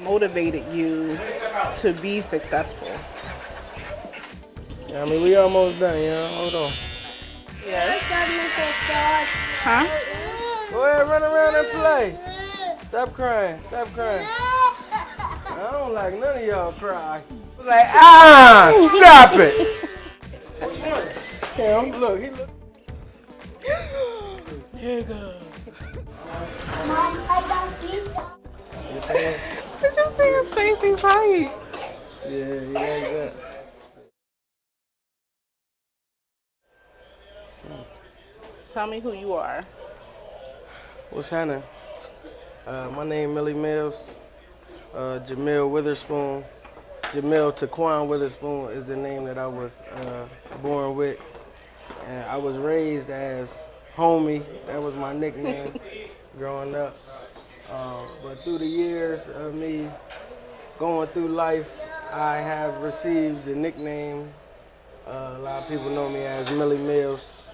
motivated you to be successful? Yeah, I mean, we almost done, you know. Hold on. Yes. Huh? Go ahead, run around and play. Stop crying. Stop crying. I don't like none of y'all cry. Like, stop it. Which one? Him. Look, he look. Here you go. You see him? Did you see his face? He's hype. Yeah, he like that. Tell me who you are. What's happening? My name Millz. Jamil Witherspoon. Jamil Taquan Witherspoon is the name that I was born with. And I was raised as Homie. That was my nickname growing up. But through the years of me going through life, I have received the nickname. A lot of people know me as Millie Mills.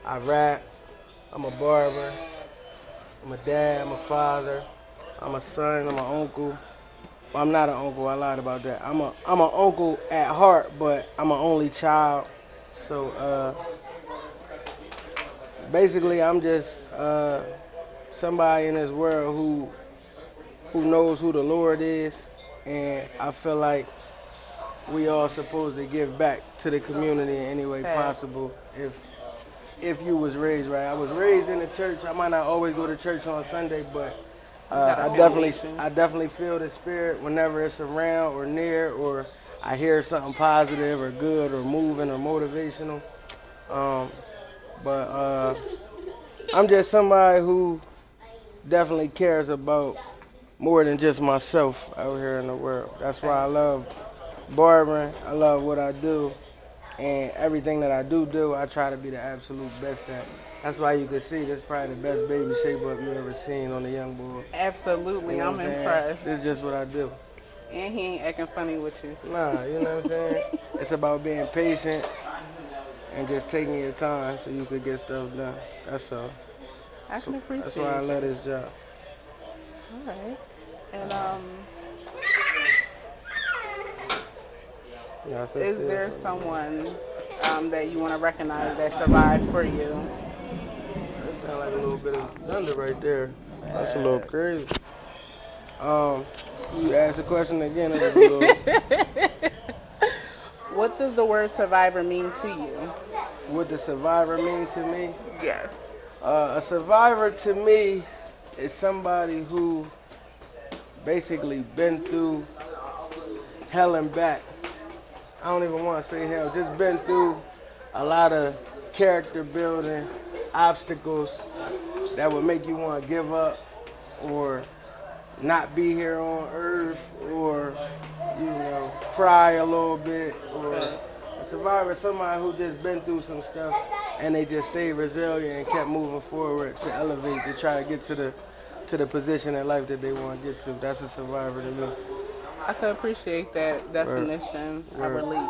I rap. I'm a barber. I'm a dad. I'm a father. I'm a son. I'm an uncle. Well, I'm not an uncle. I lied about that. I'm an uncle at heart, but I'm an only child. So basically, I'm just somebody in this world who knows who the Lord is, and I feel like we all supposed to give back to the community in any way possible. If you was raised right, I was raised in the church. I might not always go to church on Sunday, but I definitely feel the spirit whenever it's around or near, or I hear something positive or good or moving or motivational. But I'm just somebody who definitely cares about more than just myself out here in the world. That's why I love barbering. I love what I do. And everything that I do, I try to be the absolute best at. That's why you can see this is probably the best baby shape up you ever seen on a young boy. Absolutely, You know I'm what saying? impressed. This is just what I do. And he ain't acting funny with you. Nah, you know what I'm saying? It's about being patient and just taking your time so you could get stuff done. That's all. I can appreciate That's why I love this job. All right. And Yeah, is there someone that you want to recognize that survived for you? That sounds like a little bit of thunder right there. That's a little crazy. You ask the question again. It was a little... What does the word survivor mean to you? What does survivor mean to me? Yes. A survivor to me is somebody who basically been through hell and back. I don't even want to say hell, just been through a lot of character building obstacles that would make you want to give up or not be here on earth, or cry a little bit. Or a survivor is somebody who just been through some stuff and they just stayed resilient and kept moving forward to elevate, to try to get to the position in life that they want to get to. That's a survivor to me. I can appreciate that definition. I relate.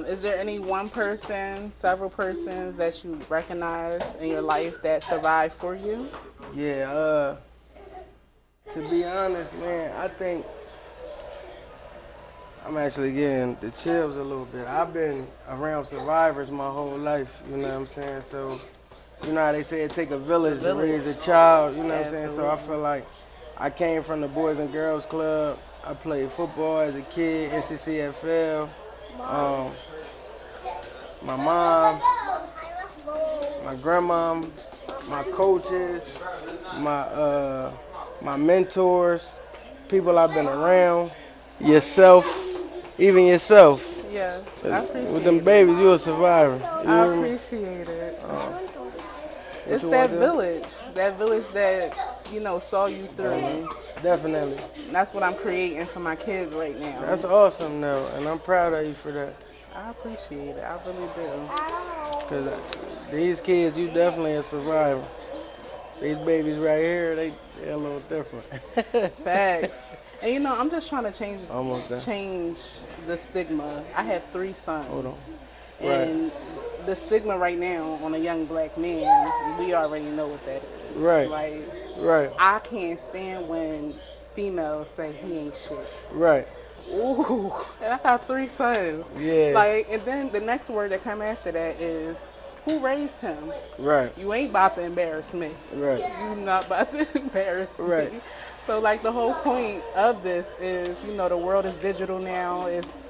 Is there any one person, several persons that you recognize in your life that survived for you? Yeah, to be honest, man, I think I'm actually getting the chills a little bit. I've been around survivors my whole life, you know what I'm saying? So, you know how they say it take a village to raise a child, you know what I'm saying? So I feel like I came from the Boys and Girls Club. I played football as a kid, NCCFL. My mom, my grandma, my coaches, my mentors, people I've been around, yourself, even yourself. Yes, I appreciate it. With them babies, you a survivor. I appreciate it. It's that village that, saw you through. Definitely. And that's what I'm creating for my kids right now. That's awesome, though, and I'm proud of you for that. I appreciate it. I really do. Because these kids, you definitely a survivor. These babies right here, they're a little different. Facts. And I'm just trying to change the stigma. I have 3 sons. Hold on. And the stigma right now on a young black man, we already know what that is. Right. Like, Right. I can't stand when females say he ain't shit. Right. Ooh, and I got 3 sons. Yeah. Like, and then the next word that come after that is, who raised him? Right. You ain't about to embarrass me. Right. You not about to embarrass Right. me. So, like, the whole point of this is, the world is digital now. It's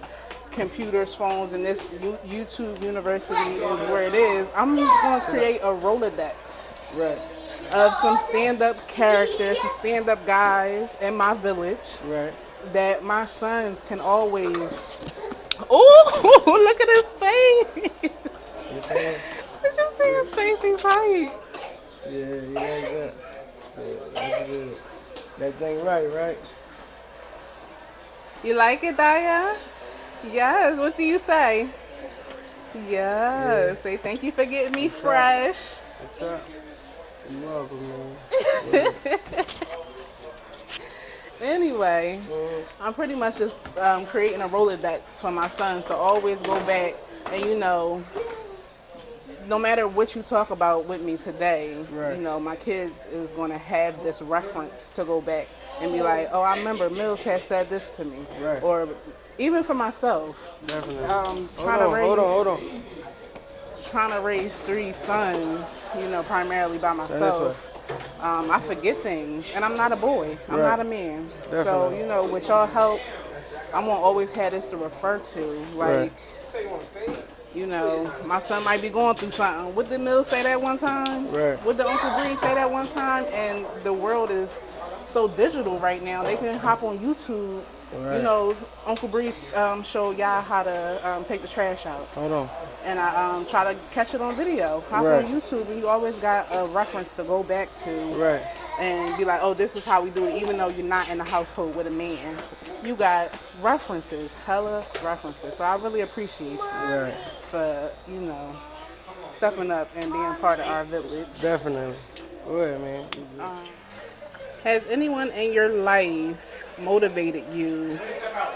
computers, phones, and this YouTube University is where it is. I'm going to create a Rolodex Right. of some stand-up characters, some stand-up guys in my village Right. that my sons can always. Oh, look at his face! You saying? Did you see his face? He's hype. Yeah, you like that. Yeah, that's good. That thing right? You like it, Daya? Yes. What do you say? Yes. Yeah. Say thank you for getting me What's up? fresh. What's up? You're welcome, man. Anyway, I'm pretty much just creating a Rolodex for my sons to always go back and, no matter what you talk about with me today, Right. My kids is going to have this reference to go back and be like, oh, I remember Millz had said this to me. Right. Or even for myself, Definitely. hold on. trying to raise 3 sons, primarily by myself. I forget things, and I'm not a boy. I'm Right. not a man. Definitely. So, with y'all help, I'm going to always have this to refer to. Like, Right. My son might be going through something. What did Millz say that one time? Right. What did Uncle Bree say that one time? And the world is so digital right now. They can hop on YouTube. Right. Uncle Bree showed y'all how to take the trash out. Hold on. And I try to catch it on video. Hop Right. on YouTube, and you always got a reference to go back to. Right. And be like, oh, this is how we do it, even though you're not in a household with a man. You got references, hella references. So I really appreciate you Right. for, stepping up and being part of our village. Definitely. Go ahead, man. Has anyone in your life motivated you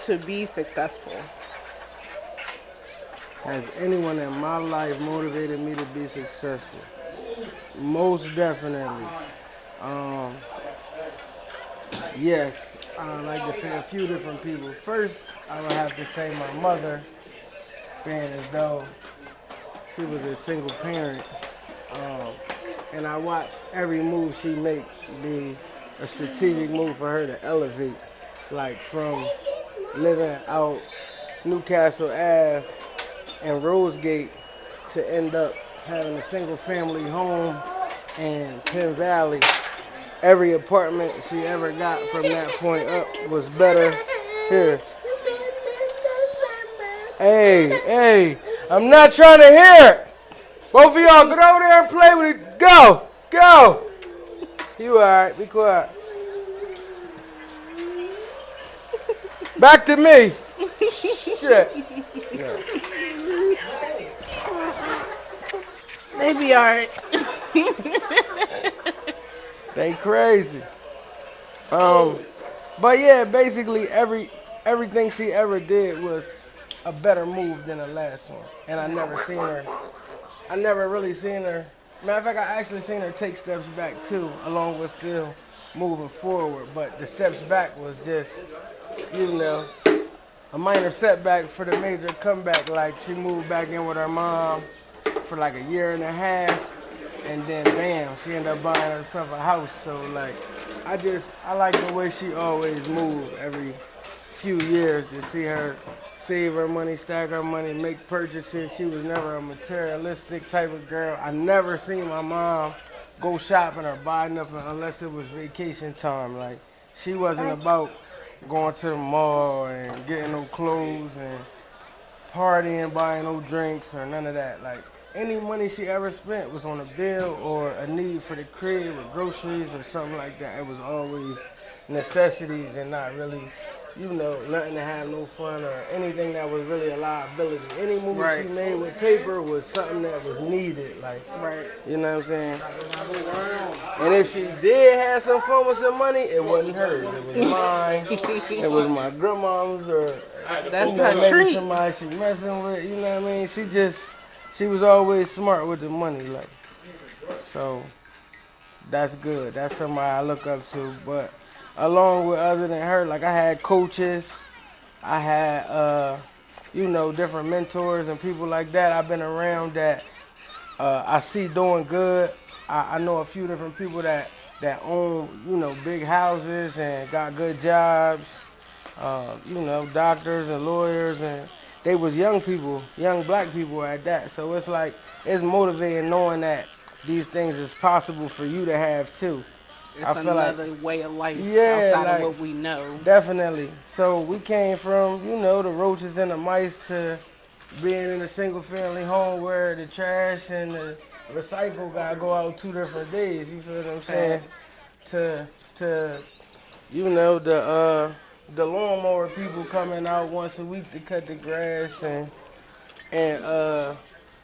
to be successful? Has anyone in my life motivated me to be successful? Most definitely. Yes, I like to say a few different people. First, I would have to say my mother, being as though she was a single parent, and I watched every move she make be a strategic move for her to elevate, like from living out Newcastle Ave and Rosegate to end up having a single family home in Penn Valley. Every apartment she ever got from that point up was better. Here. Hey, I'm not trying to hear it. Both of y'all get over there and play with it. Go. You alright, be quiet. Back to me. Shit. Yeah. They be alright. They crazy. But yeah, basically everything she ever did was a better move than the last one. And I never really seen her. Matter of fact, I actually seen her take steps back too, along with still moving forward. But the steps back was just, a minor setback for the major comeback. Like she moved back in with her mom for like a year and a half. And then bam, she ended up buying herself a house. So like, I like the way she always moved every few years to see her save her money, stack her money, make purchases. She was never a materialistic type of girl. I never seen my mom go shopping or buy nothing unless it was vacation time. Like she wasn't about going to the mall and getting no clothes and partying, buying no drinks or none of that. Like any money she ever spent was on a bill or a need for the crib or groceries or something like that. It was always necessities and not really, nothing to have no fun or anything that was really a liability. Any move she made with paper was something that was needed. Like, you know what I'm saying? And if she did have some fun with some money, it wasn't hers. It was mine. It was my grandmom's or That's maybe her treat. somebody she messing with. You know what I mean? She was always smart with the money. Like, so that's good. That's somebody I look up to. But along with other than her, like I had coaches, I had different mentors and people like that. I've been around that I see doing good. I know a few different people that own big houses and got good jobs. Doctors and lawyers, and they was young people, young black people at that. So it's like it's motivating knowing that these things is possible for you to have too. It's I feel another way of life yeah, outside like of what we know. definitely. So we came from the roaches and the mice to being in a single family home where the trash and the recycle gotta go out 2 different days. You feel what I'm saying? To the lawnmower people coming out once a week to cut the grass and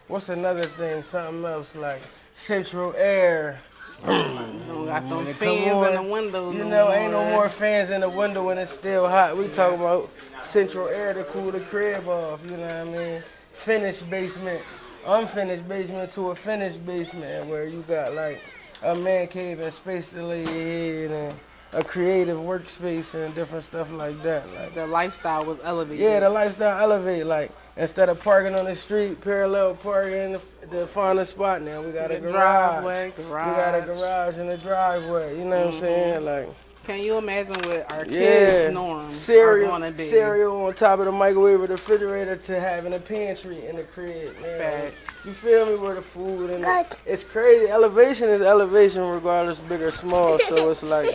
what's another thing? Something else like central air. Got them When it fans come on, in the windows. ain't no more fans in the window when it's still hot. We talking about central air to cool the crib off. You know what I mean? Finished basement, unfinished basement to a finished basement where you got like a man cave and space to lay your head and a creative workspace and different stuff like that. Like The lifestyle was elevated. yeah, the lifestyle elevated. Like instead of parking on the street, parallel parking to find a spot. Now we got a garage. Driveway, We got a garage and a driveway. You know what I'm saying? Like can you imagine what our kids' norms are going to be? Cereal on top of the microwave or the refrigerator to having a pantry in the crib, man. Facts. You feel me? Where the food and it's crazy. Elevation is elevation, regardless big or small. So it's like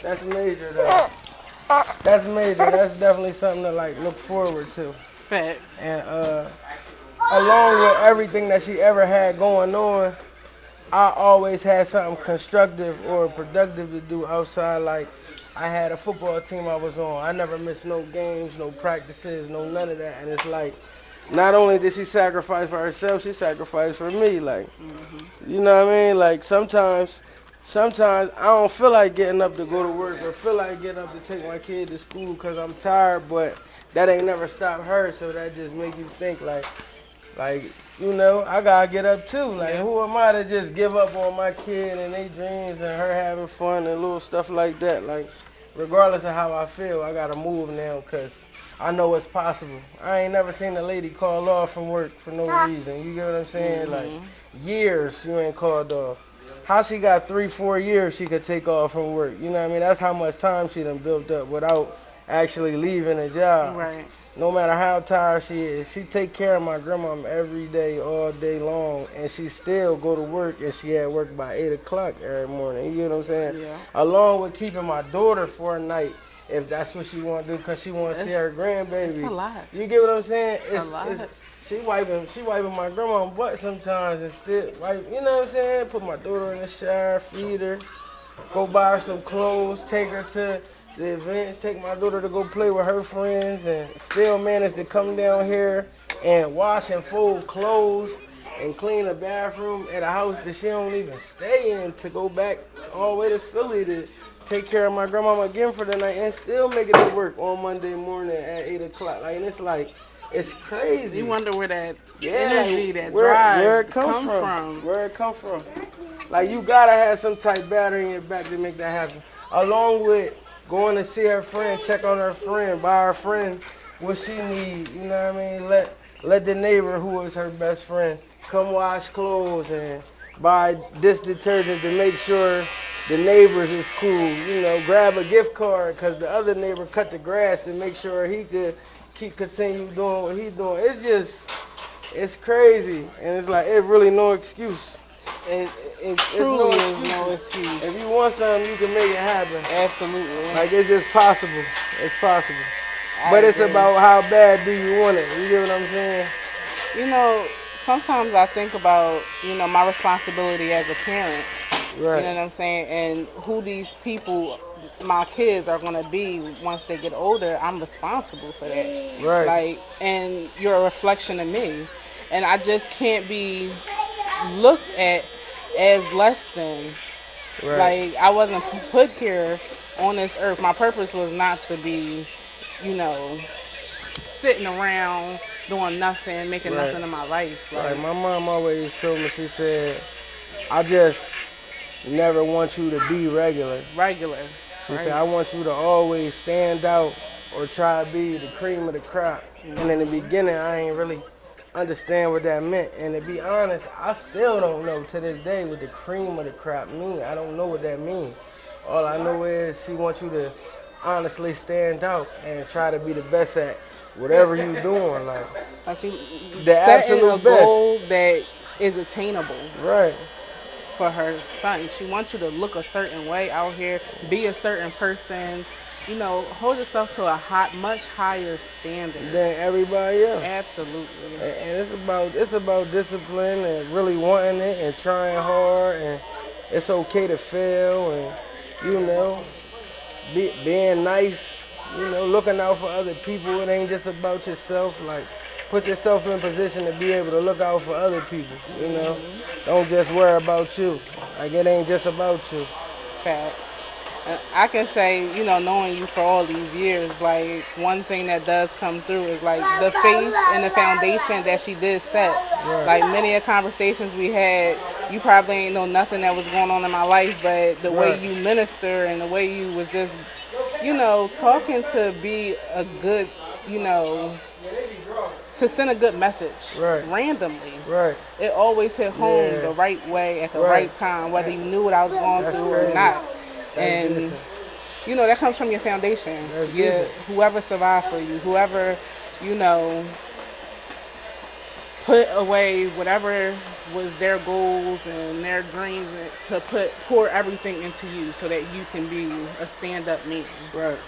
that's major, though. That's major. That's definitely something to like look forward to. Facts. And along with everything that she ever had going on, I always had something constructive or productive to do outside. Like I had a football team I was on. I never missed no games, no practices, no none of that. And it's like, not only did she sacrifice for herself, she sacrificed for me. Like, you know what I mean? Like sometimes I don't feel like getting up to go to work or feel like getting up to take my kid to school because I'm tired, but that ain't never stopped her. So that just make you think like, I gotta get up too. Like, who am I to just give up on my kid and their dreams and her having fun and little stuff like that? Like, regardless of how I feel, I gotta move now because I know it's possible. I ain't never seen a lady call off from work for no reason. You get what I'm saying? Like, years you ain't called off. How she got 3-4 years she could take off from work? You know what I mean? That's how much time she done built up without actually leaving a job. Right. No matter how tired she is, she take care of my grandma every day, all day long, and she still go to work, and she at work by 8 o'clock every morning. You get what I'm saying? Yeah. Along with keeping my daughter for a night, if that's what she want to do, because she want to see her grandbaby. It's a lot. You get what I'm saying? It's a lot. She wiping my grandma's butt sometimes and still wipe, you know what I'm saying? Put my daughter in the shower, feed her, go buy her some clothes, take her to the events, take my daughter to go play with her friends, and still manage to come down here and wash and fold clothes and clean the bathroom at a house that she don't even stay in, to go back all the way to Philly to take care of my grandmama again for the night and still make it to work on Monday morning at 8 o'clock. Like, and it's like, it's crazy. You wonder where that energy, that drive where it come from. Where it come from. Like, you gotta have some type battery in your back to make that happen. Along with going to see her friend, check on her friend, buy her friend what she need. You know what I mean? Let the neighbor who is her best friend come wash clothes and buy this detergent to make sure the neighbors is cool. You know, grab a gift card because the other neighbor cut the grass to make sure he could continue doing what he's doing. It's crazy, and it's like it's really no excuse. It truly is no excuse. If you want something, you can make it happen. Absolutely. Like, it's just possible. It's possible. But it's about how bad do you want it. You get what I'm saying? You know, sometimes I think about, my responsibility as a parent. Right. You know what I'm saying? And who these people, my kids, are going to be once they get older. I'm responsible for that. Right. Like, and you're a reflection of me. And I just can't be looked at as less than. Right. Like, I wasn't put here on this earth. My purpose was not to be, sitting around doing nothing, making nothing of my life. Like, my mom always told me, she said, I just never want you to be regular. Regular. She Right. said, I want you to always stand out or try to be the cream of the crop. And in the beginning, I ain't really understand what that meant. And to be honest, I still don't know to this day what the cream of the crop mean. I don't know what that means. All I know is she wants you to honestly stand out and try to be the best at whatever you're doing. Like She the setting a absolute best. goal that is attainable Right. for her son. She wants you to look a certain way out here, be a certain person, you know, hold yourself to a much higher standard Than everybody else. Absolutely. And it's about discipline and really wanting it and trying hard, and it's okay to fail, and you know, being nice, you know, looking out for other people. It ain't just about yourself. Like, put yourself in position to be able to look out for other people, you know. Don't just worry about you. Like, it ain't just about you. Facts. And I can say, you know, knowing you for all these years, like, one thing that does come through is, like, the faith and the foundation that she did set. Right. Like, many of conversations we had, you probably ain't know nothing that was going on in my life, but the way Right. you minister and the way you was just, you know, talking to be a good, you know, to send a good message Right. randomly. Right. It always hit home Yeah. the right way at the Right. right time, whether you knew what I was going That's through or crazy. not. That's And decent. you know, that comes from your foundation. That's Your, decent. whoever survived for you, whoever, you know, put away whatever was their goals and their dreams to pour everything into you so that you can be a stand-up man. Right.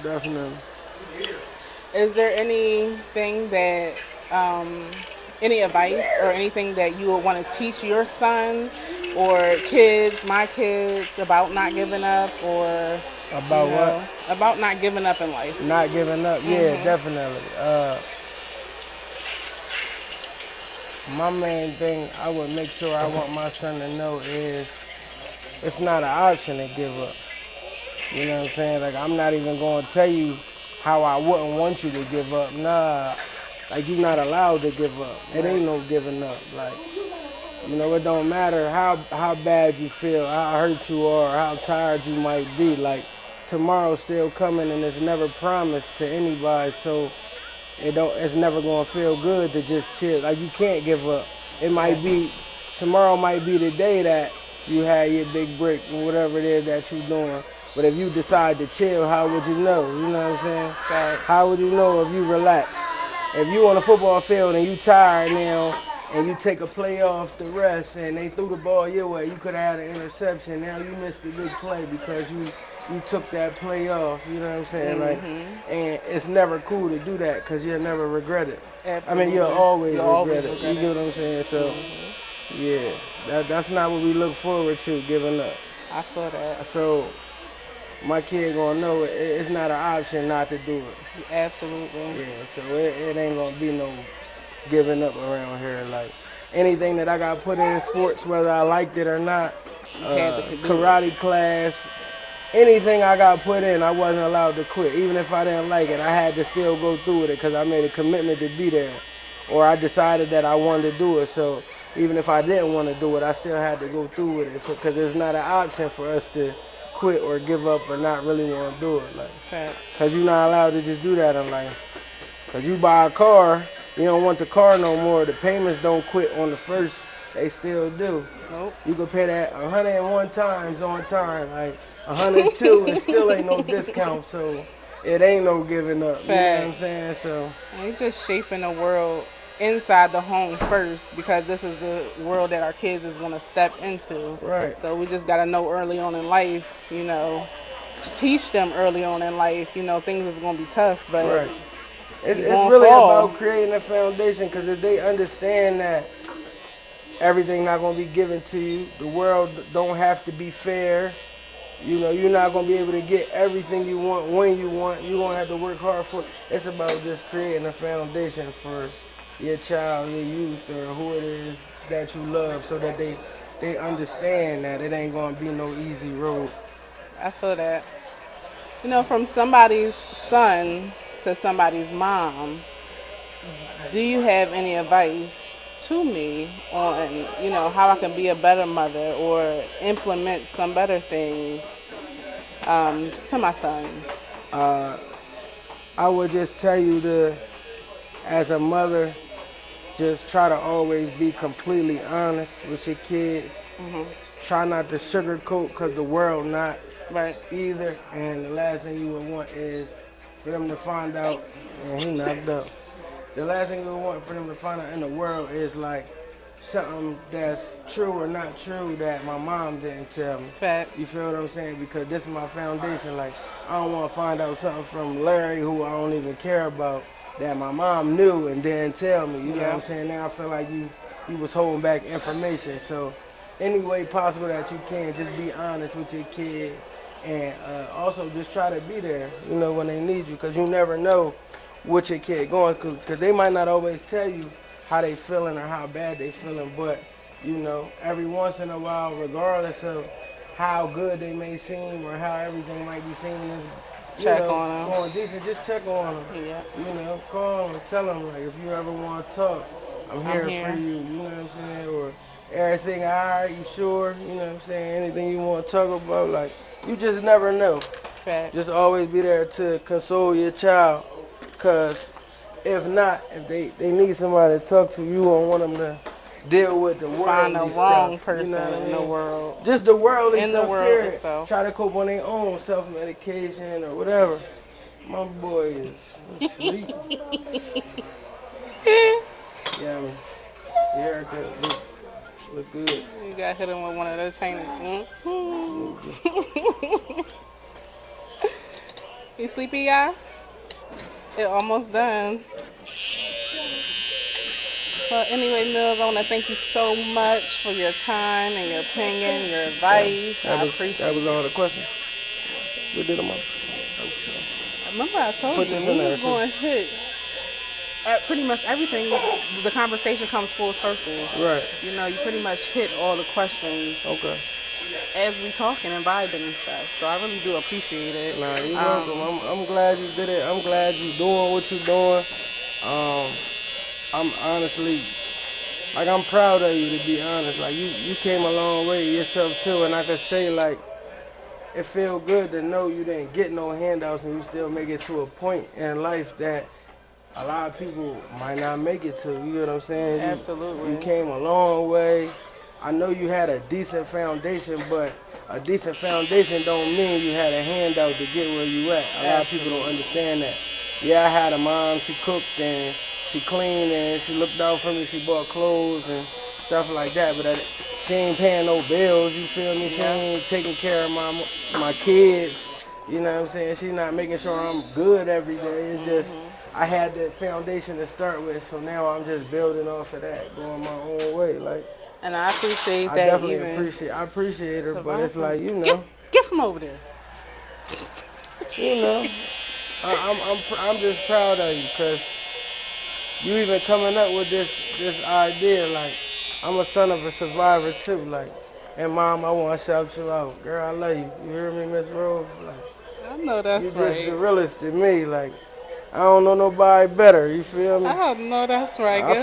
Definitely. Is there anything that, any advice or anything that you would want to teach your son or kids, my kids, about not giving up, or About you what? know, about not giving up in life? Not giving up. Yeah, definitely. My main thing I would make sure I want my son to know is it's not an option to give up. You know what I'm saying? Like, I'm not even going to tell you how I wouldn't want you to give up. Nah, like, you're not allowed to give up. It ain't no giving up. Like, you know, it don't matter how bad you feel, how hurt you are, how tired you might be. Like, tomorrow's still coming, and it's never promised to anybody. So it's never gonna feel good to just chill. Like, you can't give up. It might be, tomorrow might be the day that you had your big break and whatever it is that you're doing. But if you decide to chill, how would you know? You know what I'm saying? Right. How would you know if you relax? If you on a football field and you tired now and you take a play off the rest and they threw the ball your way, you could have had an interception. Now you missed a big play because you took that play off. You know what I'm saying? Like, and it's never cool to do that because you'll never regret it. Absolutely. I mean, you'll always regret it. regret You get what I'm saying? So, yeah, that's not what we look forward to, giving up. I feel that. So, my kid gonna know it's not an option not to do it. Absolutely. Yeah, so it ain't gonna be no giving up around here. Like, anything that I got put in sports, whether I liked it or not, had to do karate class, anything I got put in, I wasn't allowed to quit. Even if I didn't like it, I had to still go through with it because I made a commitment to be there, or I decided that I wanted to do it. So even if I didn't want to do it, I still had to go through with it. So, because it's not an option for us to quit or give up or not really want to do it. Like, Facts. because you're not allowed to just do that in life. Because you buy a car, you don't want the car no more. The payments don't quit on the first. They still do. Nope. You can pay that 101 times on time. Like, 102 and still ain't no discount. So it ain't no giving up. You know what I'm saying? So We just shaping the world inside the home first, because this is the world that our kids is going to step into. right. So we just got to know early on in life, you know, teach them early on in life, you know, things is going to be tough, but Right. It's won't really fall. about creating a foundation, because if they understand that everything not going to be given to you, the world don't have to be fair. You know, you're not going to be able to get everything you want when you want. You're going to have to work hard for it. It's about just creating a foundation for your child, your youth, or who it is that you love, so that they understand that it ain't going to be no easy road. I feel that. You know, from somebody's son to somebody's mom, do you have any advice to me on, how I can be a better mother or implement some better things to my sons. I would just tell you to, as a mother, just try to always be completely honest with your kids. Try not to sugarcoat because the world not Right. either. And the last thing you would want is for them to find out, and he knocked up. The last thing you would want for them to find out in the world is like something that's true or not true that my mom didn't tell me. Fact. You feel what I'm saying? Because this is my foundation. Like, I don't want to find out something from Larry who I don't even care about that my mom knew and didn't tell me. You know what I'm saying? Now I feel like you was holding back information. So any way possible that you can, just be honest with your kid. And also just try to be there, when they need you. Because you never know what your kid going, because they might not always tell you how they feeling or how bad they feeling, but every once in a while, regardless of how good they may seem or how everything might be seeming, is Check on them. going decent, just check on them. Yeah. Call them, tell them like if you ever want to talk, I'm here for you. You know what I'm saying? Or everything all right? You sure? You know what I'm saying? Anything you want to talk about? Like, you just never know. Fact. Just always be there to console your child, cause if not, if they need somebody to talk to, you won't want them to deal with the worldly Find the wrong stuff, person in the world. Just the worldly In stuff. the world period. itself. Try to cope on their own self-medication or whatever. My boy is sweet. Yeah, I mean, your haircut look good. You got hit him with one of those chains. You sleepy, y'all? It almost done. Well, anyway, Millz, I want to thank you so much for your time and your opinion, your advice. I appreciate That was all the questions. We did them all. Remember I told you, we was going to hit pretty much everything. The conversation comes full circle. Right. You pretty much hit all the questions. Okay. As we talking and vibing and stuff. So I really do appreciate it. Nah, you're welcome. I'm glad you did it. I'm glad you doing what you're doing. I'm honestly, like, I'm proud of you, to be honest. Like, you came a long way yourself too, and I could say, like, it feel good to know you didn't get no handouts and you still make it to a point in life that a lot of people might not make it to. You get what I'm saying? Absolutely. You came a long way. I know you had a decent foundation, but a decent foundation don't mean you had a handout to get where you at. A lot of people don't understand that. Yeah, I had a mom, she cooked and she cleaned and she looked out for me, she bought clothes and stuff like that, but she ain't paying no bills, you feel me? She ain't taking care of my kids, you know what I'm saying? She's not making sure I'm good every day. It's just, I had that foundation to start with, so now I'm just building off of that, going my own way. Like, and I appreciate that. I appreciate her, but it's like, Get from over there. I'm just proud of you, because you even coming up with this idea. Like, I'm a son of a survivor too. Like, and Mom, I want to shout you out. Girl, I love you. You hear me, Miss Rose? Like, I know that's you right. just the realest to me. Like, I don't know nobody better. You feel me? I know that's right. I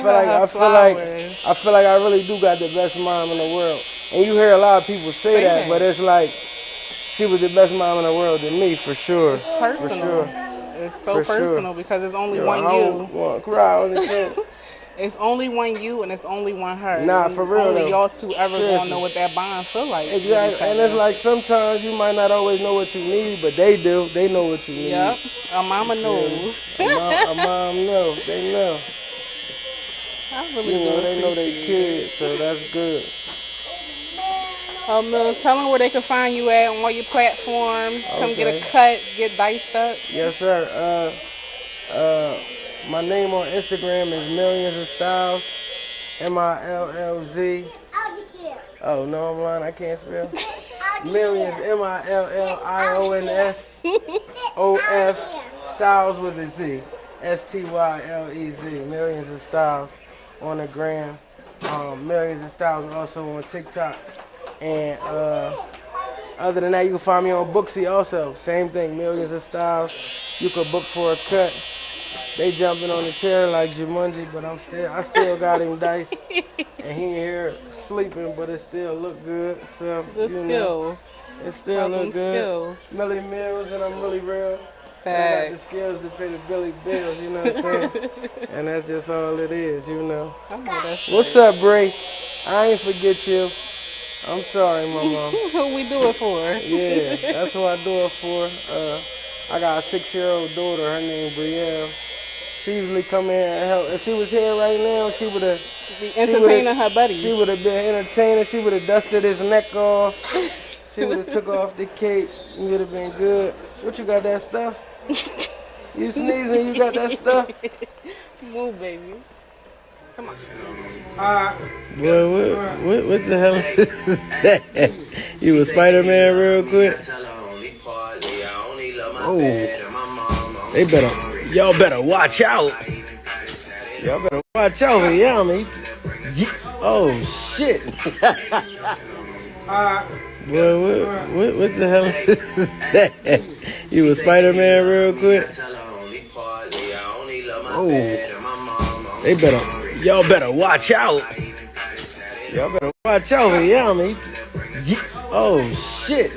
feel like I really do got the best mom in the world. And you hear a lot of people say that, but it's like she was the best mom in the world to me, for sure. It's personal. For sure. It's so personal because it's only one I you. don't want to cry on this. It's only one you and it's only one her. Nah, for real only though. Y'all two ever gonna know what that bond feel like. Exactly. And it's like sometimes you might not always know what you need, but they do. They know what you need. Yep. A mama knows. A mom knows. They know. I really do. They know their kids, so that's good. Millz, tell them where they can find you at on all your platforms. Come get a cut, get diced up. Yes, sir. My name on Instagram is Millions of Styles, MILLZ. Oh no, I'm lying. I can't spell. Millions, MILLIONS, OF, Styles with a Z, STYLEZ. Millions of Styles on the gram. Millions of Styles also on TikTok. And other than that, you can find me on Booksy also. Same thing, Millions of Styles. You can book for a cut. They jumping on the chair like Jumanji, but I still got him dice, and he in here sleeping, but it still look good. So The skills. It still look good. Skills. Millie Millz, and I'm really real. Facts. I got the skills to pay the Billy bills, you know what I'm saying? And that's just all it is, you know. I know that's What's right. up, Bray? I ain't forget you. I'm sorry, Mama. Who we do it for? Yeah, that's who I do it for. I got a 6-year-old daughter. Her name Brielle. She usually come in and help. If she was here right now, she would have Be entertaining her buddies. She would have been entertaining. She would have dusted his neck off. She would have took off the cape. It would have been good. What, you got that stuff? You sneezing? You got that stuff? Move, baby. Come on. Boy, what the hell is that? You a Spider-Man real quick? Oh, y'all better watch out. Y'all better watch out for Yami. Oh shit. Boy, what the hell is that? You a Spider-Man real quick? Oh, y'all better watch out. Y'all better watch out for Yami. Oh shit.